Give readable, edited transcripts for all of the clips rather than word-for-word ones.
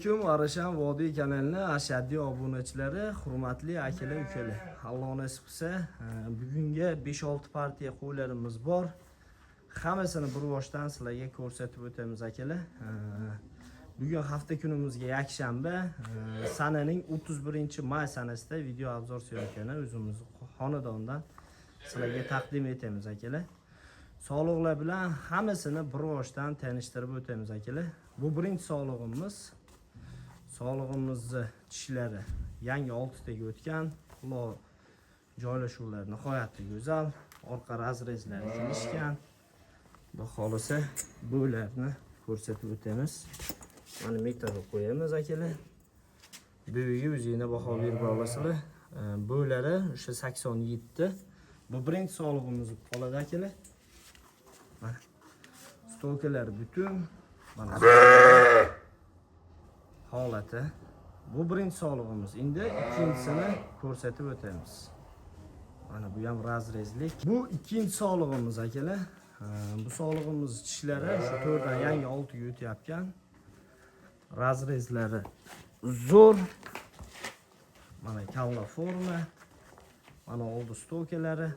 alaykum, Arashan Vodiy kanalining ashaddiy obunachilari, hurmatli akalar, ukalar. Alloh nasib qilsa, bugunga 5-6 partiya qo'ylarimiz bor. Hammasini bir boshdan sizlarga ko'rsatib o'tamiz akalar. Bugun hafta kunimizga yakshanba, sananing 31-may sanasida video obzor suratini o'zimiz xonadondan sizlarga taqdim etamiz akalar. Sog'liqlar bilan hammasini bir boshdan tanishtirib o'tamiz akalar. Bu birinchi sog'lig'imiz. Sog'lig'imizni tishlari yangi 6 taga o'tgan. Quloq joylashuvlari nihoyatda go'zal. Orqa razrezlari kelishgan. Xudo xolisa bularni ko'rsatib o'tamiz. Mana metrga qo'yamiz akalar. Buyiga o'zingizga baho berib olasizlar. Bo'lari o'sha 87. Bu birinchi sog'lig'imiz qoladi akalar. Mana stokalar butun. Mana holati. Bu birinchi sog'lig'imiz. Endi ikkinchisini ko'rsatib o'tamiz. Mana bu ham razrezlik. Bu ikkinchi sog'lig'imiz akalar. Bu sog'lig'imiz tishlari shu 4 dan yangi 6 ga o'tyapgan. Razrezlari zo'r. Mana kalla forma. Mana oldi stokalari.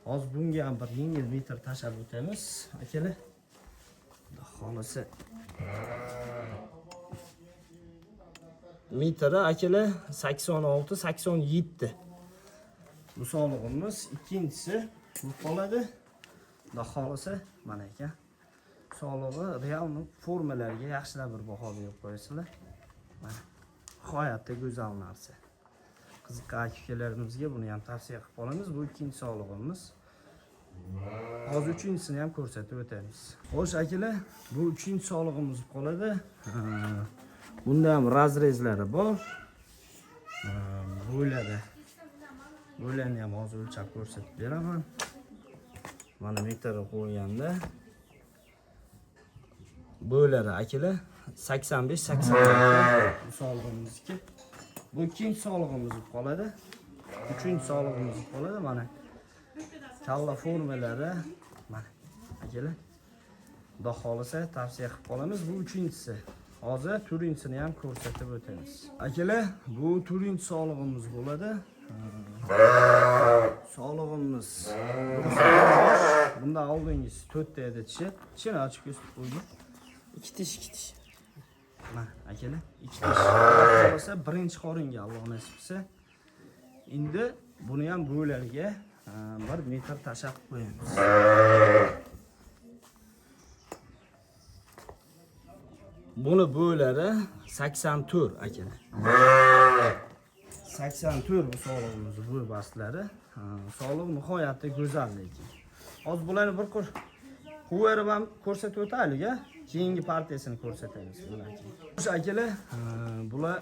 Hozir bunga ham bir yengil metr tashab o'tamiz akalar. Xolisi metri akalar 86-87. Bu sog'lig'imiz ikkinchisi bu qoladi. Xudo xolisa mana ekan. Sog'lig'i real formalarga yaxshilab bir baho berib qo'yasizlar. Mana nihoyatda go'zal narsa. Qiziqqan akalarimizga buni ham tavsiya qilib qolamiz. Bu ikkinchi sog'lig'imiz. Hozir uchinchisini ham ko'rsatib o'tamiz. Xo'sh akalar, bu uchinchi sog'lig'imiz qoladi. Bunda ham razrezlari bor. Bo'larni ham hozir o'lchab ko'rsatib beraman. Mana metrga qo'yganda bo'lari akalar 85-86 bu sog'lig'imizniki. Bu ikkinchi sog'lig'imiz qoladi. Uchinchi sog'lig'imiz qoladi mana. Kalla formalari mana akalar. Xudo xolisa tavsiya qilib qolamiz. Bu uchinchisi. Hozir turinchisini ham ko'rsatib o'tamiz. Akalar, bu turinchi sog'lig'imiz bo'ladi. Sog'lig'imiz. Bunda oldingisi 4 ta edi tishi. Tishini ochib ko'rsatib qo'ydim. 2 tish. Mana akalar, 2 tish. Bo'lsa birinchi qoringa Alloh nasib qilsa. Endi buni ham bo'larga 1 metr tashab qo'yamiz. Buni bo'lari 84 akalar. 84 bu sog'lig'imiz bu bastlari. Sog'liq nihoyatda go'zal lekin. Hozir bularni bir qo'yib ham ko'rsatib o'taylik-a. Keyingi partiyasini ko'rsatamiz bularga. O'sha akalar, bular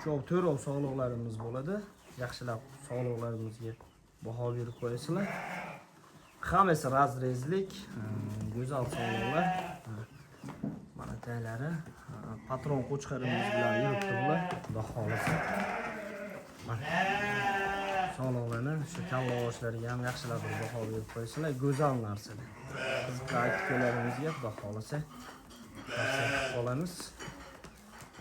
ko'p to'rov sog'liqlarimiz bo'ladi. Yaxshilab sog'liqlarimizga baho berib qo'yasizlar. Hammasi razrezlik, go'zal sog'liqlar. Mana taylari patron qo'chqarimiz bilan yuribdi bular. Xudo xolisa. Mana sog'liqlarni shu kalla oshlariga ham yaxshilab baho berib qo'yasizlar. Go'zal narsalar. Qiziqqan akalarimizga Xudo xolisa qolamiz.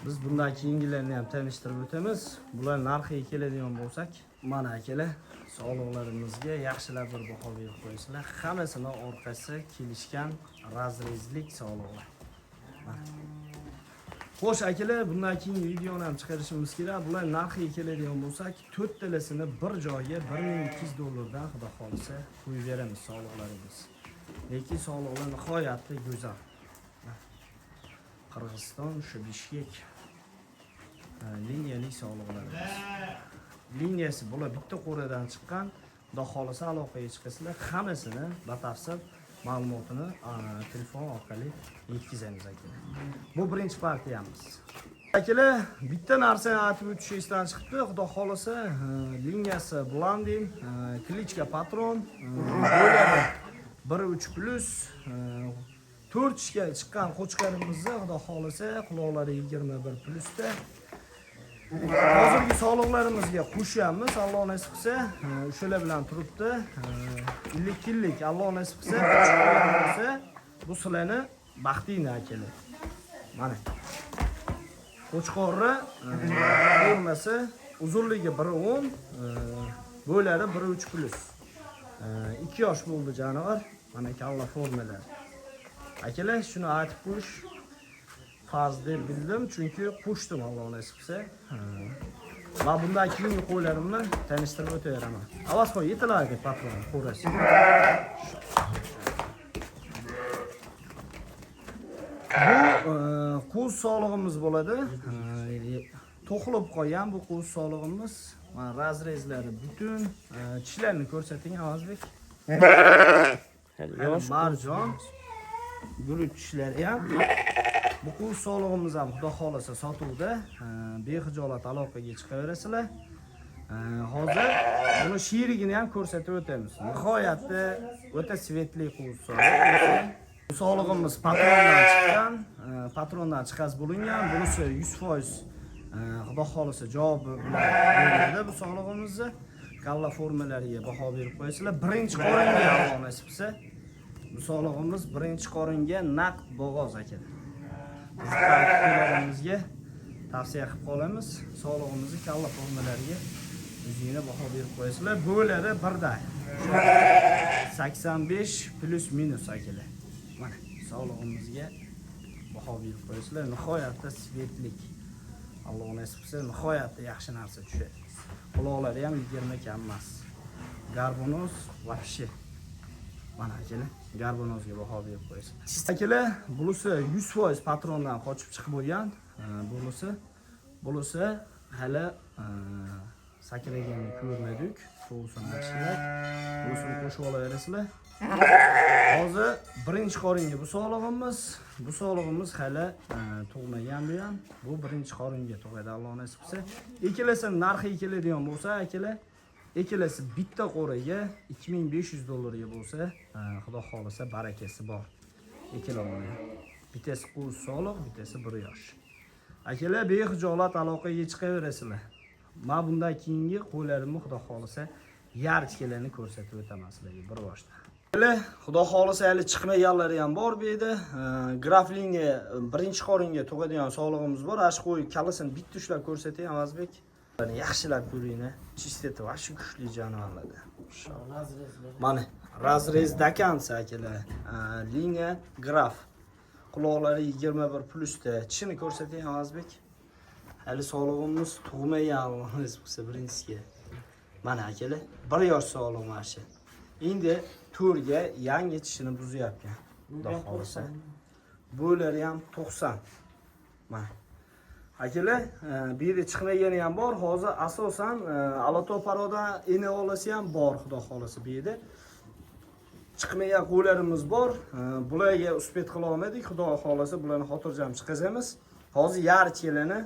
Biz bundan keyingilarni ham tanishtirib o'tamiz. Bular narxiga keladigan bo'lsak, mana akalar, sog'liqlarimizga yaxshilab bir baho berib qo'yasizlar. Hammasini orqasi kelishgan razrezlik sog'liqlar. Xo'sh akalar, bundan keyin videoni ham chiqarishimiz kerak. Bular narxiga keladigan bo'lsak, 4 talasini bir joyga $1200 dan xudo xolisa qo'yib beramiz sog'liqlarimiz. Lekin sog'liqlar nihoyatda go'zal. Qirg'iziston shu Bishkek liniyalik sog'liqlarimiz. Liniyasi bular bitta qo'radan chiqqan. Xudo xolisa aloqaga chiqasizlar, hammasini batafsil ma'lumotini telefon orqali yetkazamiz akalar. Bu birinchi partiyamiz. Akalar, bitta narsani aytib o'tish esdan chiqdi. Xudo xolisa liniyasi Blandin, klichka patron, bo'ladi 1.3+, 4 ishga chiqqan qo'chqarimizni Xudo xolisa quloqlari 21 plusda. Hozirgi sog'liqlarimizga qo'shamiz, Alloh nasib qilsa, o'shalar bilan turibdi. 50 yillik Alloh nasib qilsa, bu sizlarni baxtingni akalar. Mana. Qo'chqorni formasi uzunligi 1.10, bo'ylari 1.3 plus. 2 yosh bo'ldi jonivar. Mana kalla formalar. Akalar, shuni aytib qo'yish farz deb bildim, chunki qo'shdim Alloh nasib qilsa. Va bundan keyingi qo'ylarimni tanishtirib o'tayaraman. Avaz qo'y, yetilarga patron qo'rasi. Bu qo'z sog'lig'imiz bo'ladi. To'qilib qolgan bu qo'z sog'lig'imiz. Mana razrezlari butun. Tishlarni ko'rsating, Avazbek. Marjon. Gulut tishlari ham. Bu qo'z sog'lig'imiz ham xudo xolasa sotuvda. Bexijolat aloqaga chiqaverasizlar. Hozir buni shirigini ham ko'rsatib o'tamiz. Nihoyatda o'ta svetli qo'z sog'lig'i. Bu sog'lig'imiz patrondan chiqqan, patrondan chiqaz bo'lingan. Bunisi 100% xudo xolasa javobi bilan berildi bu sog'lig'imizni. Kalla formalariga baho berib qo'yasizlar. Birinchi qoringa Alloh nasib qilsa, bu sog'lig'imiz birinchi qoringa naqd bo'g'oz ekan. Bizlarimizga tavsiya qilib qolamiz. Sog'lig'imizni kalla formalariga o'zingizga baho berib qo'yasizlar. Bo'lari birday. 85 plus minus akalar. Mana sog'lig'imizga baho berib qo'yasizlar. Nihoyatda svetlik. Alloh nasib qilsa, nihoyatda yaxshi narsa tushadi. Quloqlari ham 20 kam emas. Garbonoz вообще. Mana akalar, garbonozga baho berib qo'yasizlar. Akalar, bunisi 100% patrondan qochib chiqib bo'lgan. Bunisi hali sakraganini ko'rmadik. So'usini ochinglar. Bunisini qo'shib olaverasizlar. Hozir birinchi qoringa bu sog'lig'imiz hali tug'magan bu ham. Bu birinchi qoringa tug'adi Alloh nasib qilsa. Ikkalasining narxi keladigan bo'lsa, akalar, ikkalasi bitta qo'riga $2500 bo'lsa, xudo xolasa barakasi bor. Ikkalasi. Bittasi qo'z sog'liq, bittasi 1 yosh. Akalar, bexijolat aloqaga chiqaverasizlar. Men bundan keyingi qo'ylarimni xudo xolasa yarchkalarni ko'rsatib o'taman sizlarga bir boshda. Xudo xolasa hali chiqmaganlari ham bor bu yerda. Graflinga birinchi qoringa tug'adigan sog'lig'imiz bor. Ash qo'y kallasini bitta ushlab ko'rsatay, Avazbek. Buni yaxshilab ko'ringlar. Chisteti vashi kuchli jonivorlarda. Inshaalloh. Mana razrez dakansa akalar. Linga graf. Quloqlari 21 plusda. Tishini ko'rsatay, Avazbek. Hali sog'lig'imiz tug'magan, Alloh nasib qilsa birinchisiga. Mana akalar, 1 yosh sog'liq marshi. Endi to'rga yangi tishini buzyapti. Xudo xolasa. Bo'ylari ham 90. Mana. Akalar, bu yerda chiqmagani ham bor. Hozir asosan Alatoparodan ena olasi ham bor, xudo xolasa bu yerda. Chiqmagan qo'ylarimiz bor. Bularga uspet qila olmadik. Xudo xolasa bularni xotirjam chiqazamiz. Hozir yarchkalarni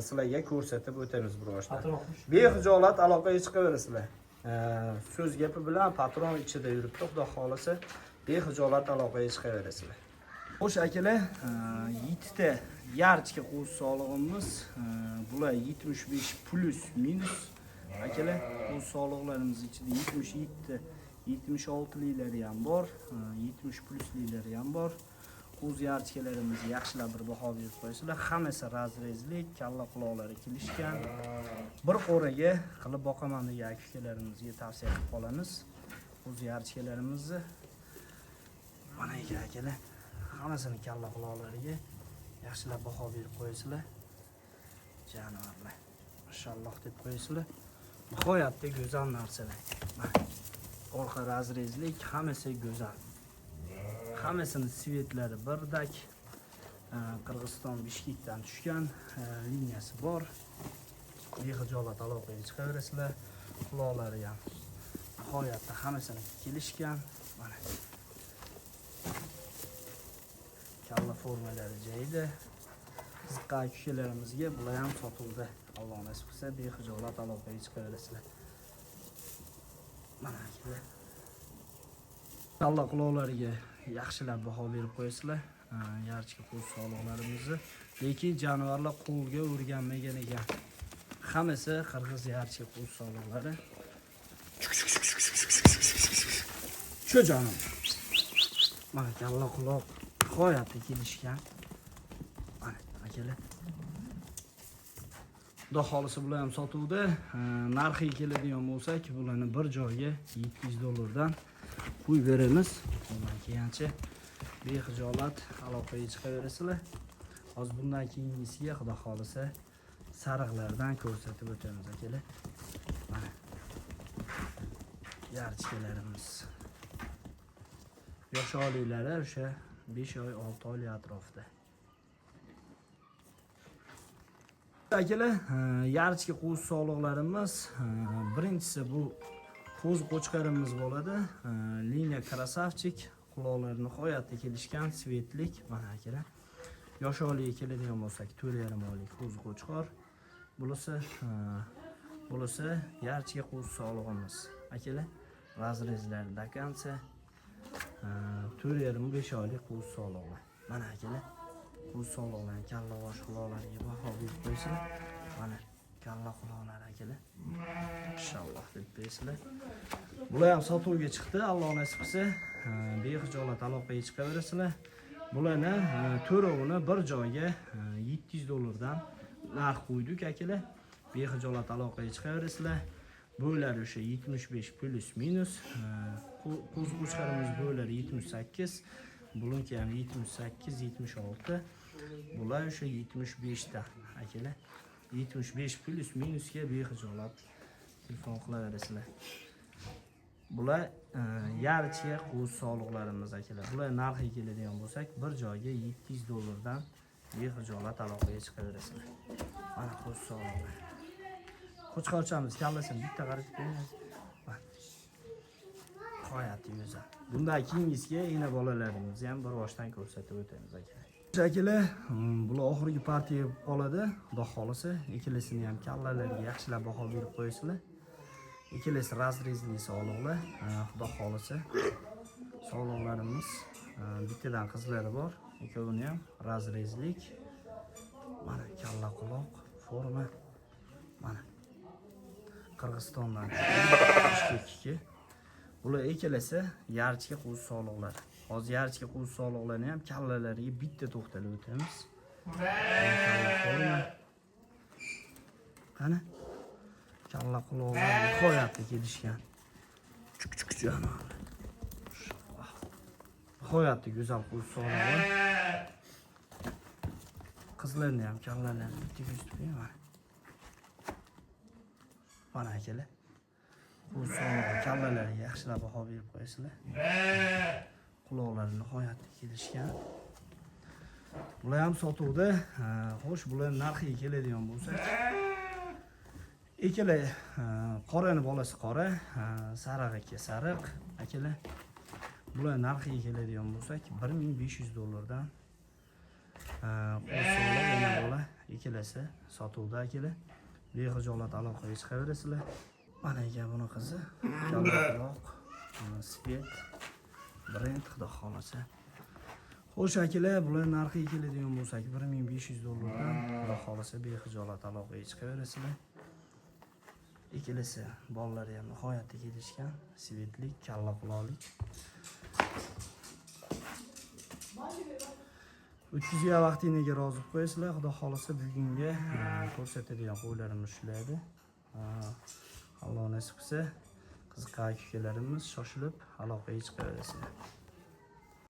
sizlarga ko'rsatib o'tamiz biroshda. Bexijolat aloqaga chiqaverasizlar. So'z gapi bilan patron ichida yuribdi, xudo xolasa bexijolat aloqaga chiqaverasizlar. Xo'sh akalar, 7 ta yarchka qo'z sog'lig'imiz, bular 75 plus minus. Akalar, qo'z sog'liqlarimiz ichida 77, 76liklari ham bor, 70 plusliklari ham bor. Qo'z yarchkalarimizni yaxshilab bir baho berib qo'yasizlar. Hammasi razrezlik, kalla quloqlari kelishgan. Bir qo'raga qilib boqaman degan akalarimizga tavsiya qilib qolamiz. Qo'z yarchkalarimizni mana akalar, hammasini kalla quloqlariga yaxshilab baho berib qo'yasizlar. Janovorlar. Mashalloh deb qo'yasizlar. Nihoyatda go'zal narsalar. Mana orqa razrezlik, hammasi go'zal. Hammasini svetlari birdak. Qirg'iziston Bishkekdan tushgan liniyasi bor. Bexijolat aloqaga chiqaverasizlar. Quloqlari ham nihoyatda hammasini kelishgan. Mana kalla formalari joyida. Qiziqqan kishalarimizga bular ham sotuvda. Alloh nasib qilsa bexijolat aloqaga chiqaverasizlar. Mana akalar. Kalla quloqlariga yaxshilab baho berib qo'yasizlar. Yarchka qo'z sog'liqlarimizni. Lekin jonivorlar qo'lga o'rganmagan ekan. Hammasi qirg'iz yarchka qo'z sog'liqlari. Shu jonim. Mana kalla quloq nihoyatda kelishgan. Mana akalar. Xudo xolisi bular ham sotuvda. Narxiga keladigan bo'lsak, bularni bir joyga $700 qo'yib beramiz. Undan keyincha bexijolat aloqaga chiqaverasizlar. Hozir bundan keyingisiga xudo xolisa sariqlardan ko'rsatib o'tamiz akalar. Mana yarchkalarimiz. Yosh oliylari o'sha 5 oy 6 oylik atrofida. Akalar, yarchka qo'z sog'liqlarimiz, birinchisi bu qo'z qo'chqarimiz bo'ladi. Liniya Krasavchik, quloqlari nihoyatda kelishgan, svetlik. Mana akalar. Yosh oliga keladigan bo'lsak, 4,5 oylik qo'z qo'chqor. Bo'lsa yarchka qo'z sog'lig'imiz. Akalar, razrezlar dakansa 4,5-5 oylik qo'z sog'lig'i. Mana akalar. Qo'z sog'lig'larni kalla bosh quloqlariga baho berib qo'ysizlar. Mana kalla quloqlari akalar. Inshaalloh deb bersizlar. Bular ham sotuvga chiqdi. Alloh nasib qilsa, bexijolat aloqaga chiqaverasizlar. Bularni to'rovini bir joyga $700 narx qo'ydik akalar. Bexijolat aloqaga chiqaverasizlar. Bo'ylari o'sha 75 plus minus. Qo'z qo'chqarimiz bo'ylari 78. Buniki ham 78, 76. Bular o'sha 75 ta akalar. 75 plus minusga bexijolat telefon qilaverasizlar. Bular yarchka qo'z sog'liqlarimiz akalar. Bular narxiga keladigan bo'lsak, bir joyga $700 bexijolat aloqaga chiqaverasizlar. Mana qo'z sog'liqlar. Qo'chqorchamiz kallasini bitta qaratib qo'yamiz. Nihoyatda go'zal. Bundan keyingisiga yana bolalarimizni ham bir boshdan ko'rsatib o'tamiz akalar. Akalar, bular oxirgi partiya qoladi. Xudo xolisa, ikkilisini ham kallalariga yaxshilab baho berib qo'yasizlar. Ikkilasi razrezli sog'liqlar. Xudo xolisa, sog'liqlarimiz bittadan qizlari bor. Ikkovini ham razrezlik. Mana kalla quloq, forma. Mana Qirg'izistondan chiqqan. Bular ikkalasi yarchka qo'z sog'liqlari. Hozir yarchka qo'z sog'liqlarini ham kallalariga bitta to'xtalib o'tamiz. Qani? Kalla quloqlar nihoyatda kelishgan. Chuk janob. Nihoyatda go'zal qo'z sog'liqlar. Qizlarni ham kallalarini bitta ko'rsatib qo'yaman. Mana akalar. Qo'z sog'lig'i kallalariga yaxshilab baho berib qo'yasizlar. Quloqlari nihoyatda kelishgan. Bular ham sotuvda. Xo'sh, bular narxiga keladigan bo'lsak, ikkala qorani bolasi qora, sariq sariq akalar. Bular narxiga keladigan bo'lsak, $1500 dan qo'z sog'lig'i yana bola ikkalasi sotuvda akalar. Bexijolat aloqaga chiqaverasizlar. Mana ekan buni qizi, kalla quloq, svet, brend xudo xolasa. Xo'sh akalar, bular narxiga keladigan bo'lsak, $1500 dan xudo xolasa bexijolat aloqaga chiqaverasizlar. Ikkilasi bolalari ham nihoyatda kelishgan, svetlik, kalla quloqlik. 300 ga vaqtingizni rozi qilib qo'yasizlar. Xudo xolasa bugungi ko'rsatadigan qo'ylarimiz shular edi. Alloh nasib qilsa, qiziqqan ukalarimiz shoshilib aloqaga chiqaverasizlar.